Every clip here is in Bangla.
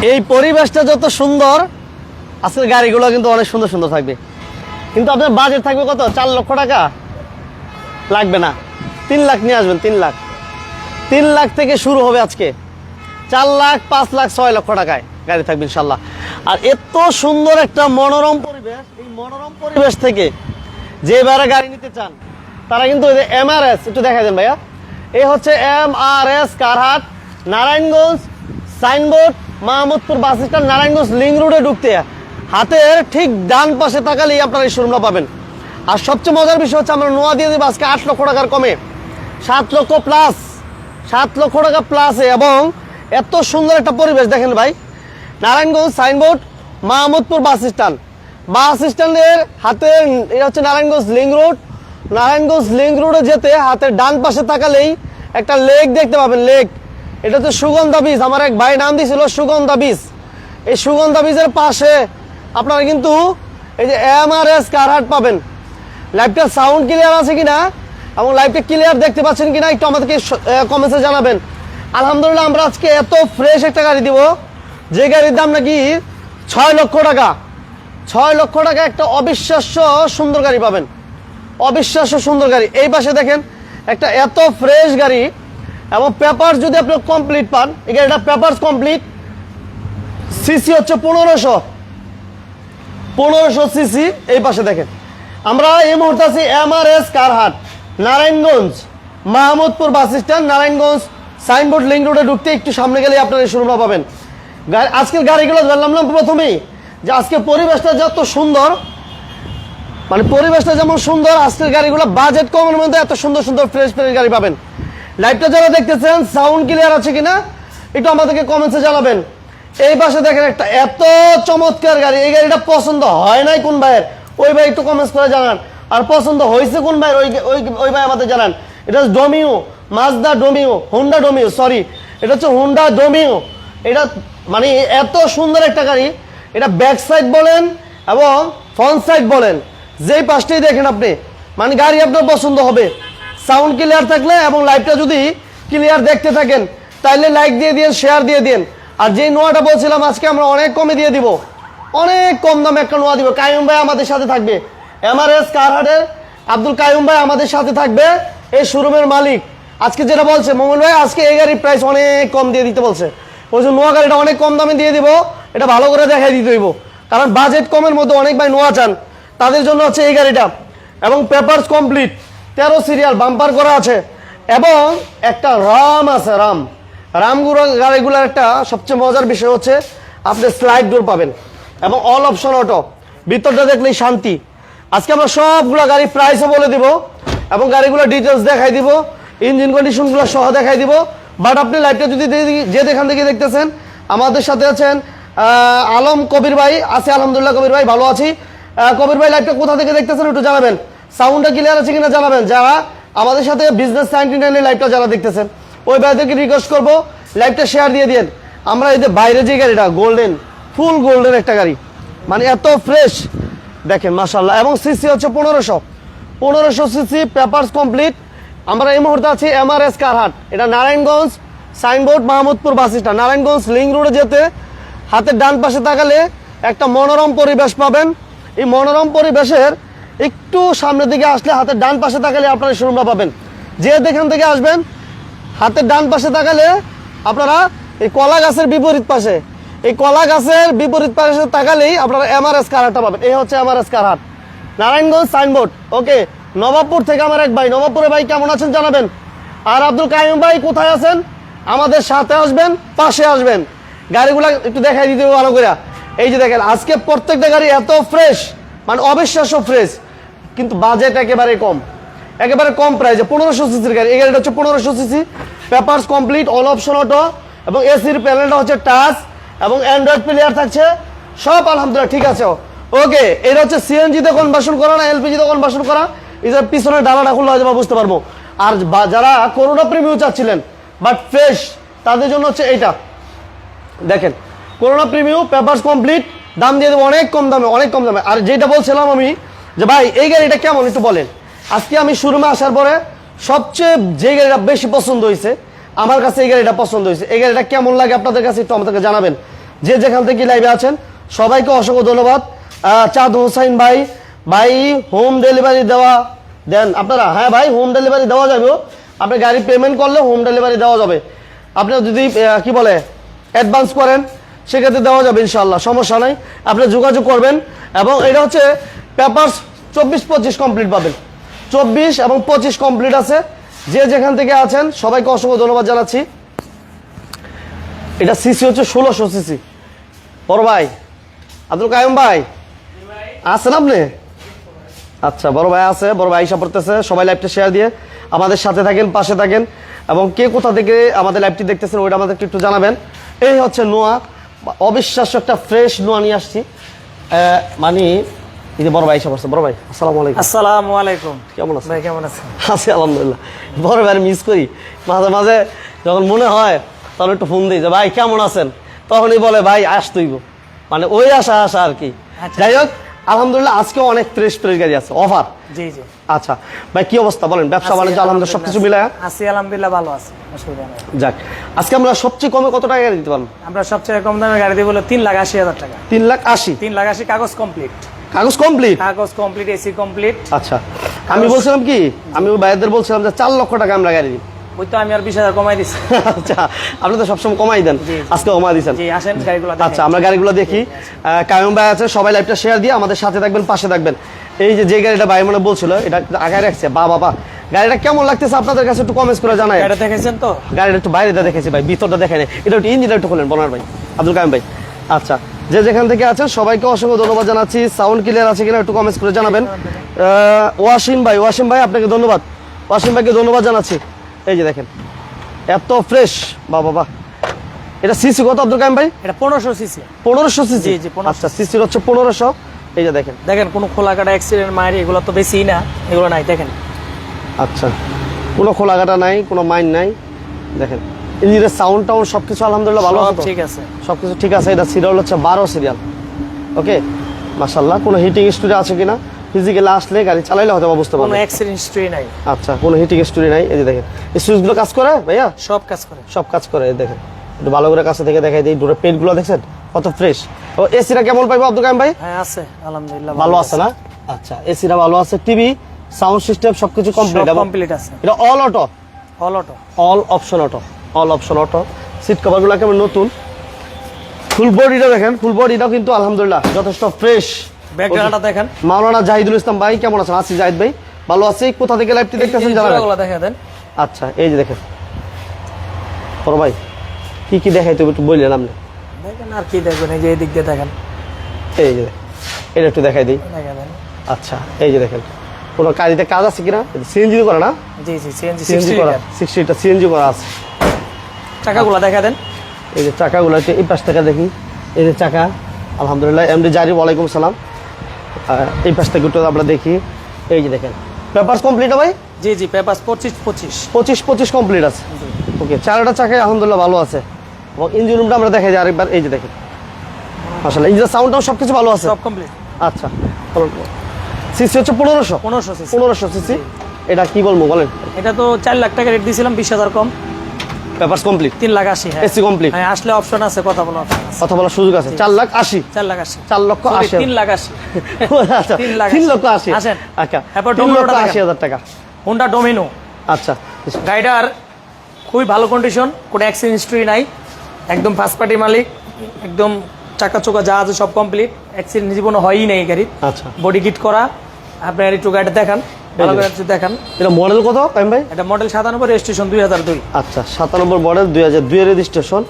এই পরিবেশটা যত সুন্দর, আজকের গাড়িগুলো কিন্তু অনেক সুন্দর সুন্দর থাকবে। কিন্তু আপনার বাজেট থাকবে কত? 4 লক্ষ টাকা লাগবে না, 3 লাখ নিয়ে আসবেন। 3 লাখ থেকে শুরু হবে আজকে। 4 লাখ, 5 লাখ, 6 লক্ষ টাকায় গাড়ি থাকবে ইনশাল্লাহ। আর এত সুন্দর একটা মনোরম পরিবেশ, এই মনোরম পরিবেশ থেকে যে বারে গাড়ি নিতে চান তারা কিন্তু MRS একটু দেখা দেন ভাইয়া। এই হচ্ছে MRS কারহাট, Narayanganj signboard, Mahmudpur bus stand, Narayanganj link রোডে ঢুকতে হাতের ঠিক ডান পাশে তাকালেই আপনারা এই শোরুমটা পাবেন। আর সবচেয়ে মজার বিষয় হচ্ছে আমরা নোয়া দিয়ে দেবো আজকে 8 লক্ষ টাকার কমে, 7 লক্ষ প্লাস, 7 লক্ষ টাকা প্লাসে। এবং এত সুন্দর একটা পরিবেশ দেখেন ভাই, নারায়ণগঞ্জ সাইনবোর্ড, মাহমুদপুর বাস স্ট্যান্ডের হাতে এটা হচ্ছে Narayanganj link road. Narayanganj link রোডে যেতে হাতের ডান পাশে তাকালেই একটা লেক দেখতে পাবেন, লেক। এটা হচ্ছে সুগন্ধা বীজ, আমার এক ভাই নাম দিয়েছিল সুগন্ধা বীজ। এই সুগন্ধা বীজের পাশে আপনারা কিন্তু এই যে MRS কারহাট পাবেন। লাইভটার সাউন্ড ক্লিয়ার আছে কিনা এবং লাইভটা ক্লিয়ার দেখতে পাচ্ছেন কিনা একটু আমাদেরকে কমেন্টসে জানাবেন। আলহামদুলিল্লাহ আমরা আজকে এত ফ্রেশ একটা গাড়ি দিব, যে গাড়ির দাম নাকি 6 লক্ষ টাকা। 6 লক্ষ টাকা একটা অবিশ্বাস্য সুন্দর গাড়ি পাবেন, অবিশ্বাস্য সুন্দর গাড়ি। এই পাশে দেখেন একটা এত ফ্রেশ গাড়ি এবং পেপার যদি আপনি কমপ্লিট পান, এই গাড়িটা পেপারস কমপ্লিট। সিসি হচ্ছে 1500 সিসি। এই পাশে দেখেন আমরা এই মুহূর্তে আছি MRS কারহাট, Narayanganj Mahmudpur bus stand, Narayanganj signboard link রোডে ঢুকতে একটু সামনে গেলে আপনারা এই শোরুমটা পাবেন। আজকের গাড়িগুলো জানলাম না প্রথমেই যে আজকে পরিবেশটা যত সুন্দর, মানে পরিবেশটা যেমন সুন্দর, আজকের গাড়িগুলো বাজেট কমের মধ্যে এত সুন্দর সুন্দর ফ্রেশ ফ্রেশ গাড়ি পাবেন। লাইভটা যারা দেখতেছেন সাউন্ড ক্লিয়ার আছে কিনা একটু আমাদেরকে কমেন্টসে জানাবেন। এই পাশে দেখেন একটা এত চমৎকার গাড়ি, এই গাড়িটা পছন্দ হয় নাই কোন ভাইয়ের, ওই ভাই একটু কমেন্টস করে জানান। আর পছন্দ হয়েছে কোন ভাইয়ের, ওই ভাই আমাদের জানান। এটা হচ্ছে ডোমিও, মাজদা ডোমিও, হুন্ডা ডোমিও, সরি এটা হচ্ছে হুন্ডা ডোমিও। এটা মানে এত সুন্দর একটা গাড়ি, এটা ব্যাক সাইড বলেন এবং ফ্রন্ট সাইড বলেন, যেই পাশটাই দেখেন আপনি মানে গাড়ি আপনার পছন্দ হবে। সাউন্ড ক্লিয়ার থাকলে এবং লাইভটা যদি ক্লিয়ার দেখতে থাকেন তাইলে লাইক দিয়ে দিন, শেয়ার দিয়ে দিন। আর যেই নোয়াটা বলছিলাম আজকে আমরা অনেক কমে দিয়ে দিব, অনেক কম দামে একটা নোয়া দিব। কাইয়ুম ভাই আমাদের সাথে থাকবে, MRS কারহাটের আব্দুল কাইয়ুম ভাই আমাদের সাথে থাকবে, এই শোরুমের মালিক। আজকে যেটা বলছে মোমিন ভাই, আজকে এই গাড়ির প্রাইস অনেক কম দিয়ে দিতে বলছে। ওই জন্য নোয়া গাড়িটা অনেক কম দামে দিয়ে দিব, এটা ভালো করে দেখাই দিতে হইব, কারণ বাজেট কমের মধ্যে অনেক ভাই নোয়া চান, তাদের জন্য হচ্ছে এই গাড়িটা। এবং পেপারস কমপ্লিট, 13 সিরিয়াল বাম্পার করা আছে এবং একটা রাম আছে, রামগুলো গাড়িগুলোর একটা সবচেয়ে মজার বিষয় হচ্ছে আপনি স্লাইড ডোর পাবেন এবং অল অপশন অটো, ভিতরটা দেখলেই শান্তি। আজকে আমরা সবগুলো গাড়ি প্রাইসও বলে দিব এবং গাড়িগুলো ডিটেলস দেখাই দিব, ইঞ্জিন কন্ডিশনগুলো সহ দেখাই দিব। বাট আপনি লাইভটা যদি যে যেখান থেকে দেখতেছেন, আমাদের সাথে আছেন আলম কবির ভাই আছে, আলহামদুলিল্লাহ কবির ভাই ভালো আছি। কবির ভাই লাইভটা কোথা থেকে দেখতেছেন একটু জানাবেন, সাউন্ডটা ক্লিয়ার আছে কিনা জানাবেন। যারা আমাদের সাথে বিজনেস 99 লাইভটা যারা দেখতেছেন ওই ভাইদেরকে রিকোয়েস্ট করবো লাইভটা শেয়ার দিয়ে দিন। আমরা এই যে বাইরে যে গাড়িটা গোল্ডেন, ফুল গোল্ডেন একটা গাড়ি, মানে এত ফ্রেশ দেখেন মাশাআল্লাহ। এবং সিসি হচ্ছে 1500 সিসি, পেপারস কমপ্লিট। আমরা এই মুহূর্তে আছি MRS কারহাট, এটা Narayanganj signboard, Mahmudpur bus stand, Narayanganj link রোডে যেতে হাতের ডান পাশে তাকালে একটা মনোরম পরিবেশ পাবেন। এই মনোরম পরিবেশের একটু সামনের দিকে আসলে হাতের ডান পাশে তাকালে আপনারা শোরুমটা পাবেন। যে যেখান থেকে আসবেন হাতের ডান পাশে তাকালে আপনারা এই কলা গাছের বিপরীত পাশে, এই কলা গাছের বিপরীত পাশে তাকালেই আপনারা MRS কারহাটটা পাবেন। এই হচ্ছে MRS কারহাট, নারায়ণগঞ্জ সাইনবোর্ড। ওকে, নবাবপুর থেকে আমার এক ভাই, নবাবপুরে ভাই কেমন আছেন জানাবেন। আর আব্দুল কাইয়ুম ভাই কোথায় আছেন, আমাদের সাথে আসবেন, পাশে আসবেন, গাড়িগুলা একটু দেখাই দিতে ভালো করে। এই যে দেখেন আজকে প্রত্যেকটা গাড়ি এত ফ্রেশ, মানে অবিশ্বাস্য ফ্রেশ, কিন্তু বাজেট একেবারে কম প্রাইসে। 1500 সিসির গাড়ি, এই গাড়িটা হচ্ছে 1500 CC, papers complete, all option auto এবং এসির প্যানেলটা হচ্ছে টাচ এবং অ্যান্ড্রয়েড প্লেয়ার থাকছে, সব আলহামদুলিল্লাহ ঠিক আছে। ওকে, এটা হচ্ছে সিএনজিতে কনভার্সন করা না এলপিজিতে কনভার্সন করা, এই যে পিছনের ডালাটা খুললে হয়তো বুঝতে পারবো। আর যারা করোনা প্রিমিউ চাচ্ছিলেন বাট ফ্রেশ, তাদের জন্য হচ্ছে এইটা দেখেন, করোনা প্রিমিউ, পেপারস কমপ্লিট, দাম দিয়ে দেবো অনেক কম দামে, অনেক কম দামে। আর যেটা বলছিলাম আমি যে ভাই এই গাড়িটা কেমন একটু বলেন। আজকে আমি শোরুমে আসার পরে সবচেয়ে যে গাড়িটা বেশি পছন্দ হয়েছে আমার কাছে, এই গাড়িটা পছন্দ হয়েছে। এই গাড়িটা কেমন লাগে আপনাদের কাছে একটু আমাদেরকে জানাবেন। যে যেখান থেকে লাইভে আছেন সবাইকে অসংখ্য ধন্যবাদ। চাঁদ হোসাইন ভাই, ভাই হোম ডেলিভারি দেন আপনারা? হ্যাঁ ভাই, হোম ডেলিভারি দেওয়া যাবে। আপনি গাড়ি পেমেন্ট করলে হোম ডেলিভারি দেওয়া যাবে। আপনি যদি কি বলে অ্যাডভান্স করেন সেক্ষেত্রে দেওয়া যাবে ইনশাল্লাহ, সমস্যা নাই। আপনি যোগাযোগ করবেন। এবং এটা হচ্ছে পেপারস 24-25 কমপ্লিট পাবেন, 24 এবং 25 কমপ্লিট আছে। যে যেখান থেকে আছেন সবাইকে অসংখ্য ধন্যবাদ জানাচ্ছি। এটা সিসি হচ্ছে 1600 সিসি। বড় ভাই আব্দুল কাইম ভাই আছেন আপনি? আচ্ছা, বড় ভাই আছে, বড় ভাই আইসা পড়তেছে। সবাই লাইভটা শেয়ার দিয়ে আমাদের সাথে থাকেন, পাশে থাকেন, এবং কে কোথা থেকে আমাদের লাইভটি দেখতেছেন ওইটা আমাদেরকে একটু জানাবেন। এই হচ্ছে নোয়া, অবিশ্বাস্য একটা ফ্রেশ নোয়া নিয়ে আসছি। মানে এই যে বড় ভাই আইসা পড়ছে। বড় ভাই আসসালামু আলাইকুম। আসসালামু আলাইকুম। কেমন আছেন ভাই? কেমন আছেন? আছি আলহামদুলিল্লাহ। বড় ভাই মিস করি মাঝে মাঝে, যখন মনে হয় তখন একটু ফোন দিই যে ভাই কেমন আছেন, তখনই বলে ভাই আসতেইব, মানে ওই আশা আর কি। যাই হোক, আলহামদুলিল্লাহ আজকে অনেক ফ্রেশ গাড়ি আছে, অফার। জি জি। আচ্ছা ভাই, কি অবস্থা বলেন? ব্যবসা বাণিজ্য আলহামদুলিল্লাহ সবকিছু মিলায় আছি আলহামদুলিল্লাহ, ভালো আছে, অসুবিধা নেই। যাক, আজকে আমরা সবচেয়ে কমে কত টাকা গাড়ি দিতে পারবো? আমরা সবচেয়ে কম দামে গাড়ি দিব 3,80,000 টাকা। 3,80,000? 3,80,000 কাগজ কমপ্লিট। কাগজ কমপ্লিট? কাগজ কমপ্লিট, এসি কমপ্লিট। আচ্ছা, আমি বলছিলাম কি, আমি ভাইদের বলছিলাম যে 4 লক্ষ টাকা আমরা গাড়ি দিই। ওই তো আমি আর 20,000 কমাই দিচ্ছি। আচ্ছা, আপনি তো সবসময় কমাই দেন, আজকে কমাই দিচ্ছেন। জি, আসেন গাড়িগুলো দেখেন। আচ্ছা, আমরা গাড়িগুলো দেখি। কায়ুম ভাই আছে, সবাই লাইভটা শেয়ার দিয়ে আমাদের সাথে থাকবেন, পাশে থাকবেন। এই যে গাড়িটা ভাই মনে বলছিল, এটা আগে রাখছে, বাবা গাড়িটা কেমন লাগতেছে আপনাদের কাছে একটু কমেন্টস করে জানাই। গাড়িটা দেখেছেন তো? গাড়িটা একটু বাইরেটা দেখেছি ভাই, ভিতরটা দেখেন। এটা একটু ইঞ্জিনটা একটু খোলেন বনার ভাই, আব্দুল কাইম ভাই। আচ্ছা, যে যেখান থেকে আছেন সবাইকে অসংখ্য ধন্যবাদ জানাচ্ছি। সাউন্ড ক্লিয়ার আছে কিনা একটু কমেন্টস করে জানাবেন। ওয়াসিম ভাই আপনাকে ধন্যবাদ, ওয়াসিম ভাইকে ধন্যবাদ জানাচ্ছি। এই যে দেখেন এত ফ্রেশ, বাবা। এটা সিসি কত আব্দুল কাইম ভাই? এটা 1500 সিসি। 1500 সিসি? জি জি, 1500। আচ্ছা, সিসি হচ্ছে 1500। এই যে দেখেন কোনো খোলা কাটা অ্যাক্সিডেন্ট মারি এগুলো তো বেশি না, এগুলো নাই দেখেন। আচ্ছা, কোনো খোলাঘাটা নাই, কোনো মাইন নাই। দেখেন ইঞ্জিনের সাউন্ড টাউন্ড সবকিছু আলহামদুলিল্লাহ ভালো আছে, ঠিক আছে, সবকিছু ঠিক আছে। এটা সিরিয়াল হচ্ছে 12 সিরিয়াল। ওকে, মাশাআল্লাহ। কোনো হিটিং স্টোরি আছে কিনা ফিজিক্যালি আসলে গাড়ি চালাইলে হয়তো বুঝতে পারবেন। কোনো অ্যাক্সিডেন্ট হিস্ট্রি নাই। আচ্ছা, কোনো হিটিং স্টোরি নাই। এই যে দেখেন এই সুইচগুলো কাজ করে ভাইয়া? সব কাজ করে, সব কাজ করে। এই দেখেন একটু ভালো করে কাছে থেকে দেখাই দিই। ডোরের পেন্টগুলো দেখছেন কত ফ্রেশ। ও এসিটা কেমন পাইবো আব্দুল কাইম ভাই? হ্যাঁ আছে আলহামদুলিল্লাহ, ভালো আছে না? আচ্ছা, এসিটা ভালো আছে, টিভি সাউন্ড সিস্টেম সবকিছু কমপ্লিট। কমপ্লিট আছে। এটা all auto? All option auto. Seat কভারগুলো কেমন নতুন। ফুল বডিটা দেখেন, ফুল বডিটাও কিন্তু আলহামদুলিল্লাহ যথেষ্ট ফ্রেশ। ব্যাকগ্রাউন্ডটা দেখেন। মাওলানা জাহিদুল ইসলাম ভাই কেমন আছেন? আছি জাহিদ ভাই, ভালো আছি। কোথা থেকে লাইভটি দেখতেছেন জানাবেন। দেখা দেন। আচ্ছা, এই যে দেখেন বড় ভাই কি দেখাইতে একটু বললেন আপনি? দেখেন আর কি দেখবেন, এই যে এই দিক দিয়ে দেখেন। এই যে এটা একটু দেখাই দিই। দেখেন। আচ্ছা, এই যে দেখেন কোনো গাড়িতে কাজ আছে কিনা? সিএনজি করে না? জি জি, সিএনজি 60 করা, 60টা সিএনজি করা আছে। চাকাগুলো দেখা দেন। এই যে চাকাগুলো এই পাশ থেকে দেখি। এই যে চাকা আলহামদুলিল্লাহ এমডি জারি, ওয়ালাইকুম সালাম। এই পাশ থেকে একটু আমরা দেখি। এই যে দেখেন পেপারস কমপ্লিট ভাই? জি জি, পেপারস 25 কমপ্লিট আছে। ওকে, চারটা চাকায় আলহামদুলিল্লাহ ভালো আছে। এবং ইঞ্জিন রুমটা আমরা দেখাই যাই আরেকবার। এই যে দেখেন মাশাআল্লাহ, ইঞ্জিনের সাউন্ডটাও সবকিছু ভালো আছে, সব কমপ্লিট। আচ্ছা, সিসি হচ্ছে 1500 সিসি। এটা কি বলবো বলেন? এটা তো 4 লাখ টাকা রেট দিয়েছিলাম, 20,000 কম। Papers complete 3,80,000। হ্যাঁ, এসি কমপ্লিট। হ্যাঁ, আসলে অপশন আছে, কথা বলার সুযোগ আছে। 4,80,000? 4,80,000। 4,80,000? 3,80,000। আচ্ছা, 3,80,000 আসেন। আচ্ছা, এরপর 3,80,000 টাকা। Honda Domino. আচ্ছা, গাড়িটার খুবই ভালো কন্ডিশন, কোনো অ্যাক্সিডেন্ট হিস্ট্রি নাই, একদম ফার্স্ট পার্টি মালিক, একদম চাকা চোকা যা আছে সব কমপ্লিট, অ্যাক্সিডেন্ট জীবনে হয়ই নেই গাড়ির। আচ্ছা, বডি কিট করা। আপনার একটু গাড়িটা দেখান, ভালো করে একটু দেখান। এটা মডেল কত কাইম ভাই? এটা মডেল 97, রেজিস্ট্রেশন 2002। আচ্ছা, 97 মডেল, 2002 এর রেজিস্ট্রেশন।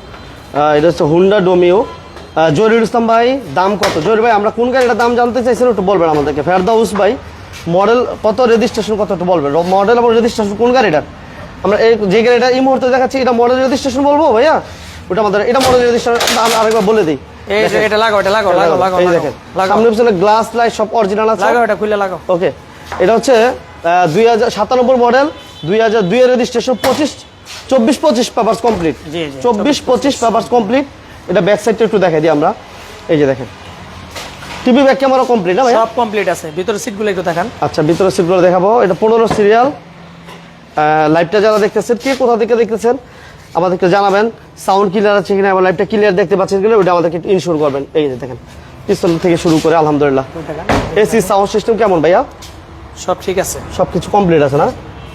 এটা হচ্ছে হুন্ডা ডোমিও। জহিরুল ইসলাম ভাই, দাম কত? জহির ভাই, আমরা কোন গাড়িটার দাম জানতে চাইছেন একটু বলবেন আমাদেরকে। ফেরদাউস ভাই, মডেল কত, রেজিস্ট্রেশন কত একটু বলবেন। মডেল এবং রেজিস্ট্রেশন কোন গাড়িটার? আমরা এই যে গাড়িটা এই মুহূর্তে দেখাচ্ছি এটা মডেল রেজিস্ট্রেশন বলবো ভাইয়া? ওটা আমাদের এটা মডেল রেজিস্ট্রেশন আরেকবার বলে দিই। এই যে এটা লাগাও, এটা লাগাও। এই দেখেন সামনে পিছনে গ্লাস লাইট সব অরিজিনাল আছে। লাগাও, এটা খুলে লাগাও। ওকে, এটা হচ্ছে 2097 মডেল, 2002 এর registration, 24-25 papers complete. 24-25 papers complete. এটা ব্যাক সাইডটা একটু দেখাই দিই আমরা। এই যে দেখেন টিভি ব্যাক ক্যামেরা কমপ্লিট না ভাই? সব কমপ্লিট আছে। ভিতরে সিটগুলো একটু দেখান। আচ্ছা, ভিতরে সিটগুলো দেখাবো। এটা 15 সিরিয়াল। লাইভটা যারা দেখতেছেন, কে কোথা থেকে দেখতেছেন আমাদেরকে জানাবেন। সাউন্ড ক্লিয়ার আছে কিনা এবং লাইভটা ক্লিয়ার দেখতে পাচ্ছেন কিনা ওটা আমাদেরকে ইনশিওর করবেন। এই যে দেখেন পিছন থেকে শুরু করে আলহামদুলিল্লাহ। এসি সাউন্ড সিস্টেম কেমন ভাইয়া? সব ঠিক আছে, সবকিছু কমপ্লিট আছে না?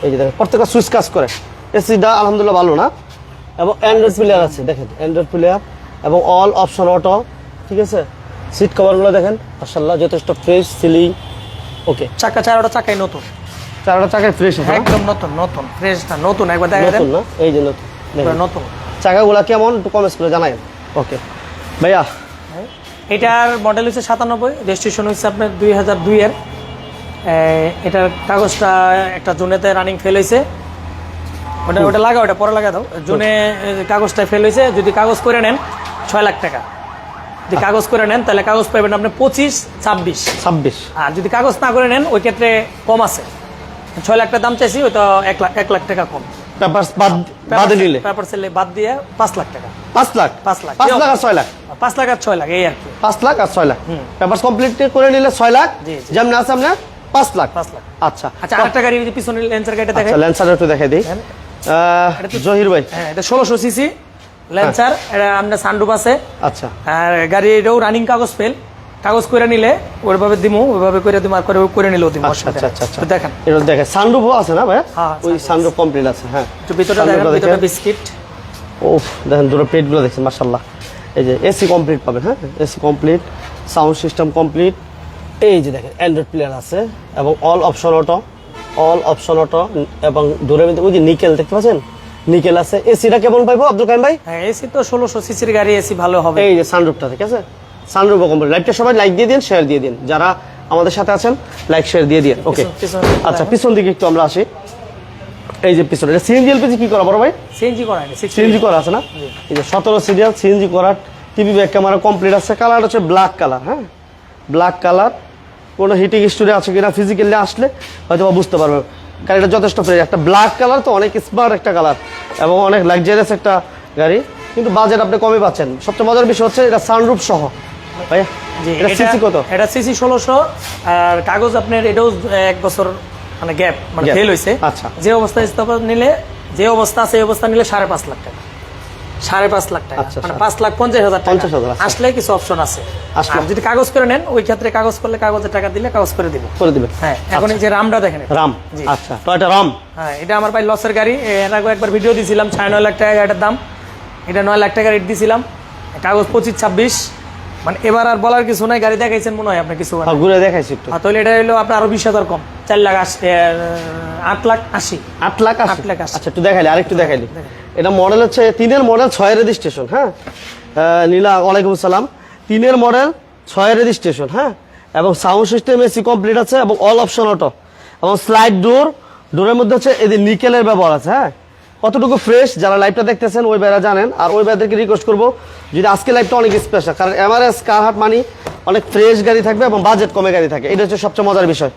এই যে দেখেন প্রত্যেকটা সুইচ কাজ করে। এসিটা আলহামদুলিল্লাহ ভালো না? এবং অ্যান্ড্রয়েড প্লেয়ার আছে দেখেন, অ্যান্ড্রয়েড প্লেয়ার এবং অল অপশন অটো, ঠিক আছে। সিট কভারগুলো দেখেন মাশাআল্লাহ যথেষ্ট ফ্রেশ, সিলিং ওকে। চারোটা চাকাই নতুন, চারটা চাকায় ফ্রেশ আছে না? একদম নতুন ফ্রেশ না, নতুন একবার দেখা নতুন না? এই যে নতুন দেখেন। নতুন চাকাগুলা কেমন একটু কমেন্টস করে জানাই। ওকে ভাইয়া, এটার মডেল হচ্ছে 97, রেজিস্ট্রেশন হচ্ছে আপনার 2002 এর। এটার কাগজটা একটা জুনেতে রানিং ফেল হয়েছে, ওটা লাগা, ওটা পরে লাগা দাও। জুনে কাগজটা ফেল হয়েছে, যদি কাগজ করে নেন 6 লাখ টাকা। যদি কাগজ করে নেন তাহলে কাগজ পাবেন আপনি 25-26। আর যদি কাগজ না করে নেন ওই ক্ষেত্রে কম আছে, 6 লাখ টাকা দাম চাইছি, ওই তো 1 লাখ টাকা কম। পেপারস বাদ নিলে পেপার সেলে বাদ দিয়ে 5 লাখ টাকা। 5 লাখ 5 লাখ 5 লাখ আর 6 লাখ 5 লাখ আর 6 লাখ এই আর কি। 5 লাখ আর 6 লাখ পেপারস কমপ্লিট করে নিলে 6 লাখ, জি, জি। যেমন আছে আপনার 5 লাখ। 5 লাখ। আচ্ছা আচ্ছা, আরেকটা গাড়ি যদি পিছনে লেন্সার গাড়িটা দেখেন। আচ্ছা ল্যান্সার একটু দেখাই দিই। জহির ভাই, হ্যাঁ, এটা 1600 সিসি ল্যান্সার, এটা আপনার সানরুফ আছে। আচ্ছা আর গাড়িটাও রানিং কাগজ ফেল, কাগজ করে নিলে ওইভাবে দিমু, ওইভাবে করে দিমু, আর করে নিলেও দিমু। আচ্ছা আচ্ছা আচ্ছা আচ্ছা। তো দেখেন এটা দেখেন সানরুফও আছে না ভাই? হ্যাঁ, ওই সানরুফ কমপ্লিট আছে। হ্যাঁ একটু ভিতরটা দেখেন, সানরুফটা ভিতরটা দেখেন। বিস্কিট। ওফ দেখেন দুটো প্লেটগুলো দেখছেন মাশাআল্লাহ। এই যে এসি কমপ্লিট পাবেন, হ্যাঁ AC complete, sound system complete. এই যে দেখেন অ্যান্ড্রয়েড প্লেয়ার আছে এবং অল অপশন অটো এবং দূরের মধ্যে ওই যে নিকেল দেখতে পাচ্ছেন, নিকেল আছে। এসিটা কেমন পাইবো আব্দুল কাইম ভাই? হ্যাঁ, এসি তো 1600 সিসির গাড়ি, এসি ভালো হবে। এই যে সানরুফটা ঠিক আছে, সানরুফও কমপ্লিট। লাইভটা সবাই লাইক দিয়ে দিন, শেয়ার দিয়ে দিন, যারা আমাদের সাথে আছেন লাইক শেয়ার দিয়ে দিন। ওকে আচ্ছা, পিছন দিকে একটু আমরা আসি। এই যে পিছনে এটা সিএনজি এলপিজি কি করা বড় ভাই? সিএনজি করা আছে, সিএনজি করা আছে না? এই যে 17 সিরিয়াল সিএনজি করার, টিভি ব্যাক ক্যামেরা কমপ্লিট আছে। কালার হচ্ছে ব্ল্যাক কালার, হ্যাঁ ব্ল্যাক কালার। কোনো হিটিং স্টোরি আছে কিনা ফিজিক্যালি আসলে হয়তো বা বুঝতে পারবে। গাড়িটা যথেষ্ট ফ্রেশ, একটা ব্ল্যাক কালার তো অনেক স্মার্ট একটা কালার এবং অনেক লাক্সারিয়াস একটা গাড়ি, কিন্তু বাজেট আপনি কমে পাচ্ছেন। সবচেয়ে মজার বিষয় হচ্ছে এটা সানরুফ সহ। ভাইয়া জি, এটা সিসি কত? এটা সিসি 1600, আর কাগজ আপনার এটাও 1 বছর মানে গ্যাপ, মানে Gap। ফেল হয়েছে। আচ্ছা। যে অবস্থায় স্থাপন নিলে, যে অবস্থা আছে এই অবস্থা নিলে 5.5 লাখ টাকা। 5.5 লাখ টাকা, আচ্ছা, মানে 5,50,000 টাকা। 50,000 আচ্ছা। আসলে কিছু অপশন আছে। আসলে। আর যদি কাগজ করে নেন ওই ক্ষেত্রে কাগজ করলে কাগজের টাকা দিলে কাগজ করে দিব। করে দিবেন। হ্যাঁ, এখন এই যে রামটা দেখেন, রাম, জি। আচ্ছা টয়োটা রাম। হ্যাঁ, এটা আমার ভাই লসের গাড়ি। এর আগে একবার ভিডিও দিয়েছিলাম 9.5 লাখ টাকা গাড়িটার দাম। এটা 9 লাখ টাকা রেট দিয়েছিলাম, কাগজ 25-26। মানে এবার আর বলার কিছু নাই, গাড়ি দেখাইছেন মনে হয় আপনি কিছু। হ্যাঁ ঘুরে দেখাইছি একটু। তাহলে এটা হলো আপনার আরো 20,000 কম, 8,80,000। 8 লাখ 8 লাখ 80। আচ্ছা একটু দেখাইলি, আরেকটু দেখাইলি। এটা মডেল হচ্ছে 3-এর মডেল 6 রেজিস্ট্রেশন। হ্যাঁ নীলা ওয়ালাইকুম আসসালাম। 3-এর মডেল 6 রেজিস্ট্রেশন, হ্যাঁ এবং সাউন্ড সিস্টেম এসি কমপ্লিট আছে এবং অল অপশন অটো এবং স্লাইড ডোরের মধ্যে হচ্ছে এই যে নিকেলের ব্যবহার আছে। হ্যাঁ কতটুকু ফ্রেশ যারা লাইভটা দেখতেছেন ওই বেড়া জানেন। আর ওই বেড়াদেরকে রিকোয়েস্ট করবো যদি আজকে লাইভটা অনেক স্পেশাল, কারণ এমআরএস কারহাট মানি অনেক ফ্রেশ গাড়ি থাকবে এবং বাজেট কমে গাড়ি থাকে, এটা হচ্ছে সবচেয়ে মজার বিষয়।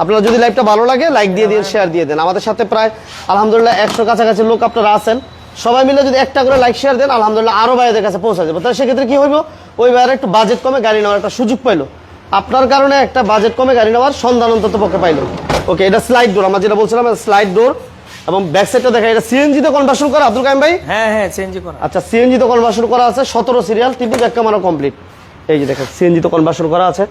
আপনারা যদি লাইভটা ভালো লাগে লাইক দিয়ে দিন, শেয়ার দিয়ে দেন। আমাদের সাথে প্রায় আলহামদুলিল্লাহ 100 কাছাকাছি লোক আপনারা আছেন, সবাই মিলে যদি একটা করে লাইক শেয়ার দেন আলহামদুলিল্লাহ আরো ভাইদের কাছে পৌঁছা যাবে। তাহলে সেক্ষেত্রে কি হইব, ওই ভাইয়ের একটু বাজেট কমে গাড়ি নেওয়ার একটা সুযোগ পাইলো, আপনার কারণে একটা বাজেট কমে গাড়ি নেওয়ার সন্ধান অন্তত পক্ষে পাইলো। ওকে এটা স্লাইড ডোর, আমরা যেটা বলছিলাম স্লাইড ডোর এবং ব্যাক সাইডটা দেখা, এটা সিএনজি তে কনভার্সন করা আব্দুল কাইম ভাই? হ্যাঁ হ্যাঁ, সিএনজি করা। আচ্ছা সিএনজি তে কনভার্সন করা আছে, 17 serial, TV back camera complete. এই যে দেখেন সিএনজি তে কনভার্সন করা আছে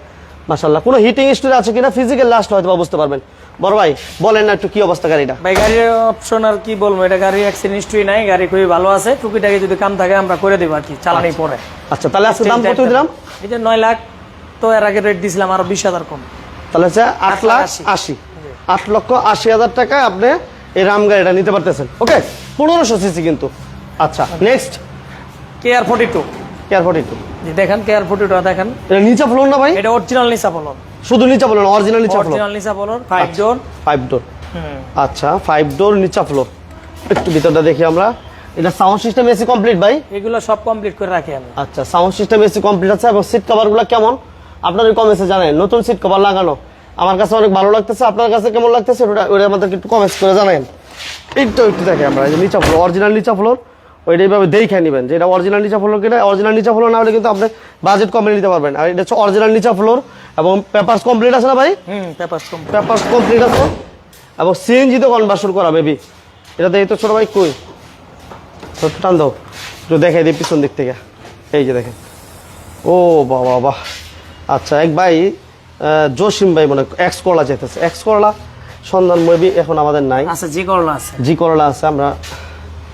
মাশাআল্লাহ। কোনো হিটিং স্টোরি আছে কিনা ফিজিক্যাল লাস্ট হয়তো বা বুঝতে পারবেন। বড় ভাই বলেন না একটু কি অবস্থা গাড়িটা? ভাই গাড়ির অপশন আর কি বলবো, এটা গাড়ি অ্যাক্সিডেন্ট হিস্ট্রি নাই, গাড়ি খুবই ভালো আছে। টুকিটাকি যদি কাম থাকে আমরা করে দেবো আর কি, চালানি পরে। আচ্ছা তাহলে আজকে দাম কত দিলাম? এই যে 9 লাখ, তো এর আগে রেট দিছিলাম আরো 20,000 কম। তাহলে হচ্ছে 8,80,000, 8,80,000 টাকা আপনি এই রাম গাড়িটা নিতে পারতেছেন। ওকে 1500 সিসি কিন্তু। আচ্ছা নেক্সট কেয়ার 42। কেয়ার 42 জি দেখেন, কেয়ার 42 দেখেন, এটা নিচা ফ্লোর না ভাই? এটা অরিজিনাল নিসা বলন, শুধু নিচা ফ্লোর, অরিজিনাল নিচা ফ্লোর। অরিজিনাল নিসা বলন, 5 ডোর। 5 ডোর, আচ্ছা 5 ডোর নিচা ফ্লোর। একটু ভিতরটা দেখি আমরা। এটা সাউন্ড সিস্টেম এসি কমপ্লিট ভাই? এগুলো সব কমপ্লিট করে রাখি আমি। আচ্ছা সাউন্ড সিস্টেম এসি কমপ্লিট আছে এবং সিট কভারগুলো কেমন আপনাদের কমেন্টসে জানান। নতুন সিট কভার লাগানো আমার কাছে অনেক ভালো লাগতেছে, আপনার কাছে কেমন লাগতেছে ওটা আমাদেরকে একটু কমেন্টস করে জানান। একটু দেখে আমরা এই যে নিচা ফ্লোর, অরিজিনাল নিচা ফ্লোর, ওইটা এইভাবে দেখে নেবেন যে এটা অরিজিনাল নিচা ফ্লোর কিনা। অরিজিনাল নিচা ফ্লোর না হলে কিন্তু আপনি বাজেট কমে নিতে পারবেন। আর এটা হচ্ছে অরিজিনাল নিচা ফ্লোর এবং পেপারস কমপ্লিট আছে না ভাই? পেপারস কমপ্লিট আছে এবং সিএনজি তে কনভার্সন করা বেবি। এটা দেখি তো ছোট ভাই কই, ছোট টান দাও। একটু দেখাই দিই পিছন দিক থেকে, এই যে দেখেন, ও বাবা বাহ। আচ্ছা এক ভাই জসিম ভাই মনে এক্স করলা যেতেছে, এক্স করলা সন্ধান মেবি এখন আমাদের নাই, আচ্ছা জি করলা আছে, জি করলা আছে, আমরা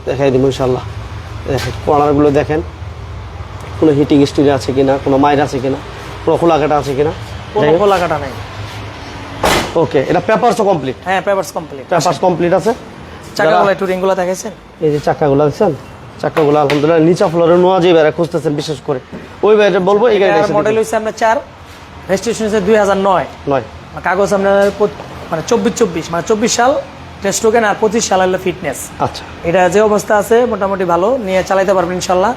দেখাই দিব ইনশাল্লাহ। দেখেন কর্নারগুলো দেখেন, কোনো হিটিং স্টিল আছে কিনা, কোনো মাইর আছে কিনা, কোনো খোলা কাটা আছে কিনা, কোনো খোলা কাটা নাই। ওকে, এটা পেপারসও কমপ্লিট, হ্যাঁ পেপারস কমপ্লিট, পেপারস কমপ্লিট আছে। চাকাগুলো একটু রিংগুলো দেখাইছেন, এই যে চাকাগুলো দেখছেন, চাকাগুলো আলহামদুলিল্লাহ নিচা ফ্লোরে নোয়া যে বাইরে খুঁজতেছেন বিশেষ করে ওই বাইরে বলবো এই গাড়িটা মডেল হইছে আপনার 4, রেজিস্ট্রেশন হইছে 2009, নয় কাগজ আপনার মানে 24 মানে 24 সাল টেস্ট টোকেন আর 25 সাল হলো ফিটনেস। আচ্ছা এটা যে অবস্থা আছে মোটামুটি ভালো, নিয়ে চালাইতে পারবেন ইনশাল্লাহ।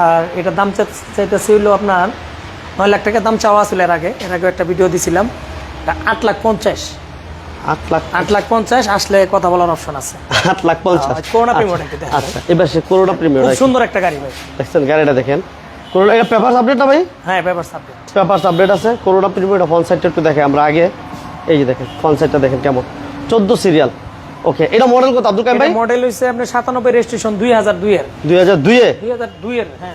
আর এটার দাম চাইতেছি হলো আপনার 9 লাখ টাকা দাম চাওয়া ছিল এর আগে একটা ভিডিও দিছিলাম, এটা 8,50,000, 8,50,000 আসলে কথা বলার অপশন আছে। 8,50,000 করোনা প্রিমিয়াম একটু দেখেন, আচ্ছা এবার সে করোনা প্রিমিয়াম খুব সুন্দর একটা গাড়ি ভাই, দেখছেন গাড়িটা দেখেন, করোনা এটা পেপারস আপডেট না ভাই? হ্যাঁ পেপার সাবজেক্ট, পেপারস আপডেট আছে, করোনা প্রিমিয়াম ফ্রন্ট সাইডটা একটু দেখে আমরা আগে, এই যে দেখেন ফ্রন্ট সাইডটা দেখেন কেমন, 14 সিরিয়াল। ওকে, এটা মডেল কত আব্দুল কাইম ভাই? মডেল হইছে আপনার 97, রেজিস্ট্রেশন 2002 এর, 2002 এ 2002 এর, হ্যাঁ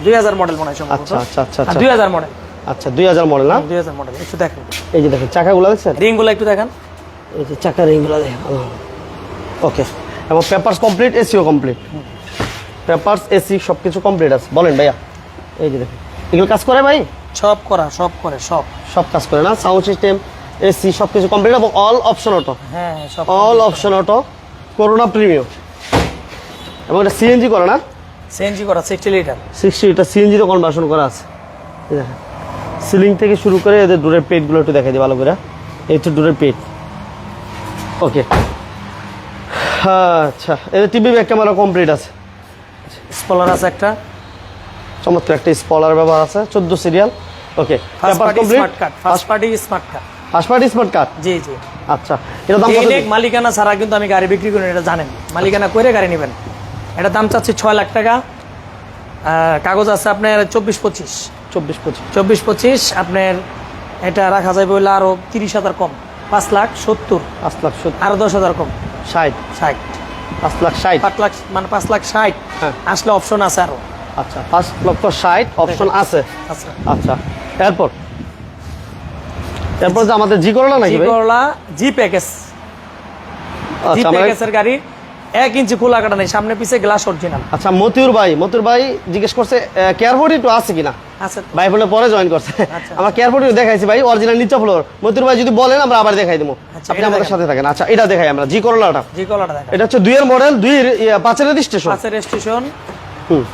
2000 মডেল মনে হয় সম্ভবত। আচ্ছা আচ্ছা আচ্ছা আচ্ছা 2000 মডেল, আচ্ছা 2000 মডেল না? 2000 মডেল একটু দেখেন, এই যে দেখেন চাকাগুলো দেখছেন, রিংগুলো একটু দেখেন, এই যে চাকা রিংগুলো দেখেন। ওকে, এবং papers complete, SEO complete, papers AC সব কিছু কমপ্লিট আছে। বলেন ভাইয়া, এই যে দেখেন এগুলো কাজ করে ভাই? সব করা, সব করে, সব কাজ করে না, সাউন্ড সিস্টেম এসি সব কিছু কমপ্লিট এবং অল অপশন অটো, হ্যাঁ সব all option auto, corona premium. এবং এটা সিএনজি করে না? সিএনজি করা 60 লিটার, 60, এটা সিএনজিতে কনভার্সন করা আছে। এই দেখেন সিলিং থেকে শুরু করে এদের ডোরের পেটগুলো একটু দেখাই দিই ভালো করে, এই তো ডোরের পেট। ওকে, আচ্ছা এদের টিভি ব্যাক ক্যামেরা কমপ্লিট আছে, স্পলার আছে একটা, চমৎকার একটা স্পলার ব্যবহার আছে, 14 serial. Okay, first paper party complete, smart card, first party smart card, first party smart card. জি জি। আচ্ছা, এটা দাম কত? এই মালিকানা ছাড়া কিন্তু আমি গাড়ি বিক্রি করি না, এটা জানেন, মালিকানা করে গাড়ি নেবেন। এটা দাম চাচ্ছি 6 লাখ টাকা, কাগজ আছে আপনার 24-25, 24-25 আপনার, এটা রাখা যাবে বলে আরো 30,000 কম, 5,70,000, 5,70,000, আরো 10,000 কম, 60, 5,60,000, 5 লাখ মানে 5,60,000 হ্যাঁ। আসলে অপশন আছে আরো। আচ্ছা 5,60,000 অপশন আছে। আচ্ছা আচ্ছা এরপর যে আমাদের জি করলা নাকি জি ভাই? করলা জি প্যাকেজ, জি আচ্ছা প্যাকেজের গাড়ি, 1 ইঞ্চি খোলা কাটা নেই, সামনে পিছে গ্লাস অরিজিনাল। আচ্ছা মতিউর ভাই জিজ্ঞেস করছে কেয়ার বডি তো আছে কিনা, আচ্ছা ভাই বলে পরে জয়েন করছে। আচ্ছা। আমরা কেয়ার বডি দেখাইছি ভাই, অরিজিনাল নিচে ফ্লোর। মতিউর ভাই যদি বলেন আমরা আবার দেখাই দেবো, আচ্ছা, আপনি এটা আমাদের দেখান। সাথে থাকেন। আচ্ছা এটা দেখাই আমরা জি করলাটা, জি করলাটা দেখেন, এটা হচ্ছে 2 এর মডেল, 5 রেজিস্ট্রেশন, 5 রেজিস্ট্রেশন, হুম।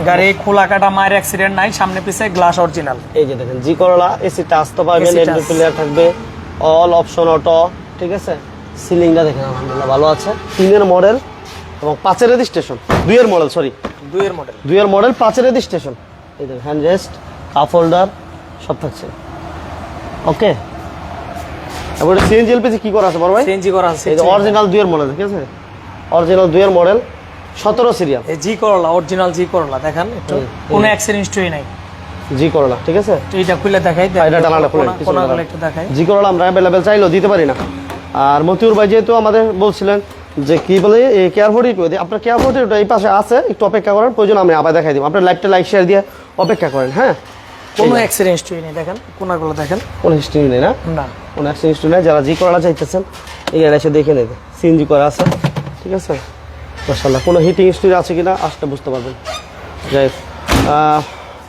গাড়ি খোলা কাটা, মায়ের অ্যাক্সিডেন্ট নাই, সামনে পিছে গ্লাস অরিজিনাল। এই যে দেখেন জি করলা, এসি টাচ তো পাবেন, AC এন্ড্রয়েড touch। প্লেয়ার থাকবে, অল অপশন অটো, ঠিক আছে। সিলিংটা দেখেন আলহামদুলিল্লাহ ভালো আছে, 3 এর মডেল এবং 5 এর রেজিস্ট্রেশন, 2 এর মডেল, সরি 2 এর মডেল, 2 এর মডেল, 5 এর রেজিস্ট্রেশন। এই দেখেন হ্যান্ড রেস্ট, কাপ হোল্ডার সব থাকছে। ওকে, তারপরে সিএনজি এলপিজি কি করা আছে বড় ভাই? সিএনজি করা আছে, এই যে অরিজিনাল 2 এর মডেল, ঠিক আছে, অরিজিনাল 2 এর মডেল, 17 সিরিয়াল, এই জি করলা অরিজিনাল জি করলা দেখেন, একটু কোনো অ্যাক্সিডেন্ট হিস্টরি নাই, জি করলা, ঠিক আছে। তো এটা খুলে দেখাই, এটা টানাটা খুলে কোনাগুলো একটু দেখাই। জি করলা আমরা অ্যাভেলেবেল চাইলেও দিতে পারি না। আর মতিউর ভাই যেহেতু আমাদের বলছিলেন যে কি বলে এই কেয়ার ফোর্টি, আপনার কেয়ার ফোর্টি এই পাশে আছে, একটু অপেক্ষা করেন, প্রয়োজন আমি আবার দেখাই দিব। আপনার লাইভটা লাইক শেয়ার দিয়ে অপেক্ষা করেন, হ্যাঁ। কোনো অ্যাক্সিডেন্ট হিস্টরি নেই, দেখেন কোনাগুলো দেখেন, কোনো হিস্ট্রি নেই না, না কোনো অ্যাক্সিডেন্ট হিস্ট্রি নেই। যারা জি করাটা চাইতেছেন এই গাড়ি এসে দেখে নেবে, সিএনজি করা আছে, ঠিক আছে। মাশাআল্লাহ, কোনো হিটিং হিস্ট্রি আছে কিনা আসলে বুঝতে পারবেন। যাই হোক,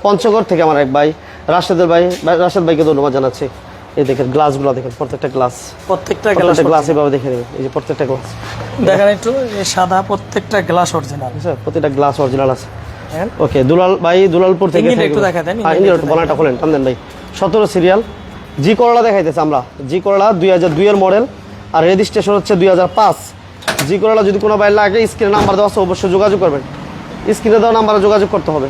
পঞ্চগড় থেকে আমার এক ভাই রাশেদ ভাইকে ধন্যবাদ জানাচ্ছি। এই দেখেন গ্লাসগুলো দেখেন, প্রত্যেকটা গ্লাস গ্লাস এভাবে দেখে নেবেন, এই যে প্রত্যেকটা গ্লাস দেখেন একটু, এই সাদা প্রত্যেকটা গ্লাস অরিজিনাল, প্রত্যেকটা গ্লাস অরিজিনাল আছে। দেখেন ওকে, দুলালপুর থেকে ইঞ্জিনটা একটু দেখা দেন, হ্যাঁ ইঞ্জিন একটু বনাটা খোলেন, টান দেন ভাই। 17 সিরিয়াল জি করলা দেখাইতেছে আমরা, জি করলা 2002 এর মডেল, আর রেজিস্ট্রেশন হচ্ছে 2005। জি করলা যদি কোনো বাইর লাগে, স্ক্রিনে নাম্বার দেওয়া আছে, অবশ্যই যোগাযোগ করবেন, স্ক্রিনে দেওয়া নাম্বারে যোগাযোগ করতে হবে,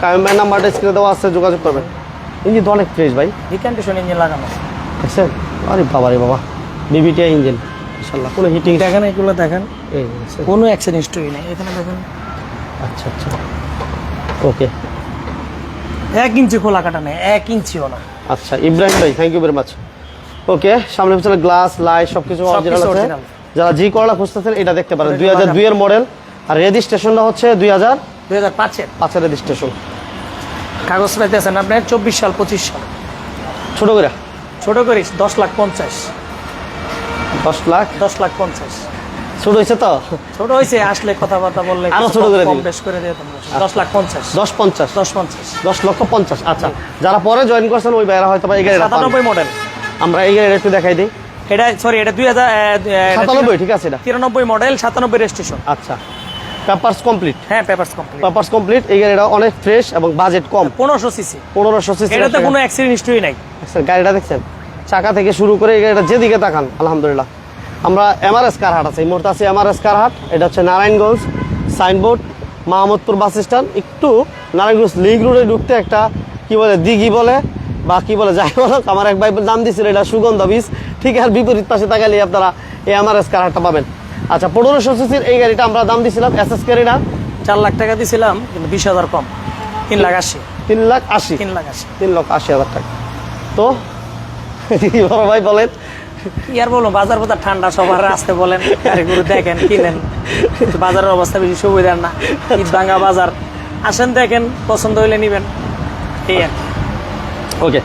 কায়েম ভাই নাম্বারটা স্ক্রিনে দেওয়া আছে, যোগাযোগ করবেন। ইঞ্জিন তো অনেক ফ্রেশ ভাই, রিকন্ডিশন ইঞ্জিন লাগানো, দেখছেন, আরে বাবা রে বাবা, বিবিটিআই ইঞ্জিন ইনশাআল্লাহ, কোনো হিটিং দেখেন এগুলো দেখেন, এই দেখছেন? কোনো অ্যাক্সিডেন্ট হিস্টরি নেই, এখানে দেখেন আচ্ছা আচ্ছা, ওকে 1 ইঞ্চি খোলা কাটা নেই, 1 ইঞ্চিও না। আচ্ছা ইব্রাহিম ভাই, থ্যাংক ইউ ভেরি মাচ। ওকে, সামনে পিছনে গ্লাস লাইট সবকিছু অরিজিনাল আছে। original। যারা জি করলা খুঁজতেছেন এটা দেখতে পারেন, 2002 এর মডেল, আর রেজিস্ট্রেশনটা হচ্ছে 2005। 2005-এর। 5-এর রেজিস্ট্রেশন। কাগজ পাইতেছেন আপনার 24 সাল 25 সাল। ছোট করে ছোট করিস 10,50,000। 10,50,000 10,50,000 ছোট হয়েছে তো? ছোট হয়েছে, আসলে কথাবার্তা বললে আরো কিছু ছোট করে কম দিবি। বেশ করে দিয়ে তোমরা 10,50,000। 10,50,000 10,50,000 10,50,000। আচ্ছা, যারা পরে জয়েন করছেন ওই ভাইরা হয়তো বা এই গাড়িটা পান। 97 মডেল। আমরা এই গাড়িটা একটু দেখাই দিই। এটা সরি, এটা 97 ঠিক আছে এটা। 93 মডেল, 97 রেজিস্ট্রেশন। আচ্ছা, পেপারস কমপ্লিট। হ্যাঁ, পেপারস কমপ্লিট। Papers complete. এই গাড়িটা অনেক ফ্রেশ এবং বাজেট কম। 1500 সিসি। 1500 সিসি। এটাতে কোনো অ্যাক্সিডেন্ট হিস্টরি নাই। গাড়িটা দেখছেন, চাকা থেকে শুরু করে এই গাড়িটা যেদিকে তাকান আলহামদুলিল্লাহ। আমরা এমআরএস কারহাট আছে, এই মুহূর্তে আছে এমআরএস কারহাট। এটা হচ্ছে Narayanganj signboard, Mahmudpur bus stand. একটু নারায়ণগঞ্জ লিঙ্ক রোডে ঢুকতে একটা কি বলে দিঘি বলে বা কি বলে যাই বলো, আমার এক ভাই নাম দিয়েছিল এটা সুগন্ধ বীজ। ঠিক আর বিপরীত পাশে তাকালে আপনারা এই এমআরএস কারহাটটা পাবেন। আচ্ছা, 1500 সিসির এই গাড়িটা আমরা দাম দিয়েছিলাম এসএস ক্যারিনা 4 লাখ টাকা দিছিলাম, কিন্তু 20,000 কম। 3,80,000। 3,80,000। 3,80,000। 3,80,000 টাকা। তো বড় ভাই বলেন কি আর বলবো, বাজার বাজার ঠান্ডা, সবার আসতে বলেন, গাড়িগুলো দেখেন, কিনেন। কিন্তু বাজারের অবস্থা বেশি সুবিধার না, ঈদ ভাঙা বাজার। আসেন, দেখেন, পছন্দ হইলে নিবেন, এই আর কি। ওকে,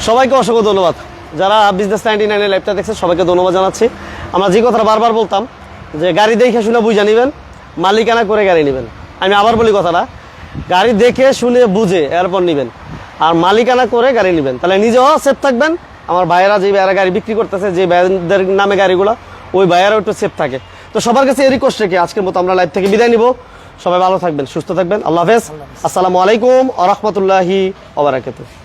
সবাইকে অসংখ্য ধন্যবাদ। যারা বিজনেস 99 এর লাইভটা দেখছে সবাইকে ধন্যবাদ জানাচ্ছি। আমরা যে কথাটা বারবার বলতাম যে গাড়ি দেখে শুনে বুঝে নেবেন, মালিকানা করে গাড়ি নেবেন। আমি আবার বলি কথাটা, গাড়ি দেখে শুনে বুঝে এরপর নেবেন, আর মালিকানা করে গাড়ি নেবেন। তাহলে নিজেও সেফ থাকবেন, আমার ভাইয়েরা যে ভাইয়েরা গাড়ি বিক্রি করতেছে, যে ভাইয়েদের নামে গাড়িগুলো, ওই ভাইয়েরাও একটু সেফ থাকে। তো সবার কাছে এই রিকোয়েস্ট রেখে আজকের মতো আমরা লাইভ থেকে বিদায় নিব। সবাই ভালো থাকবেন, সুস্থ থাকবেন। আল্লাহ হাফেজ। আসসালামু আলাইকুম ওয়া রাহমাতুল্লাহি ওয়া বারাকাতুহু।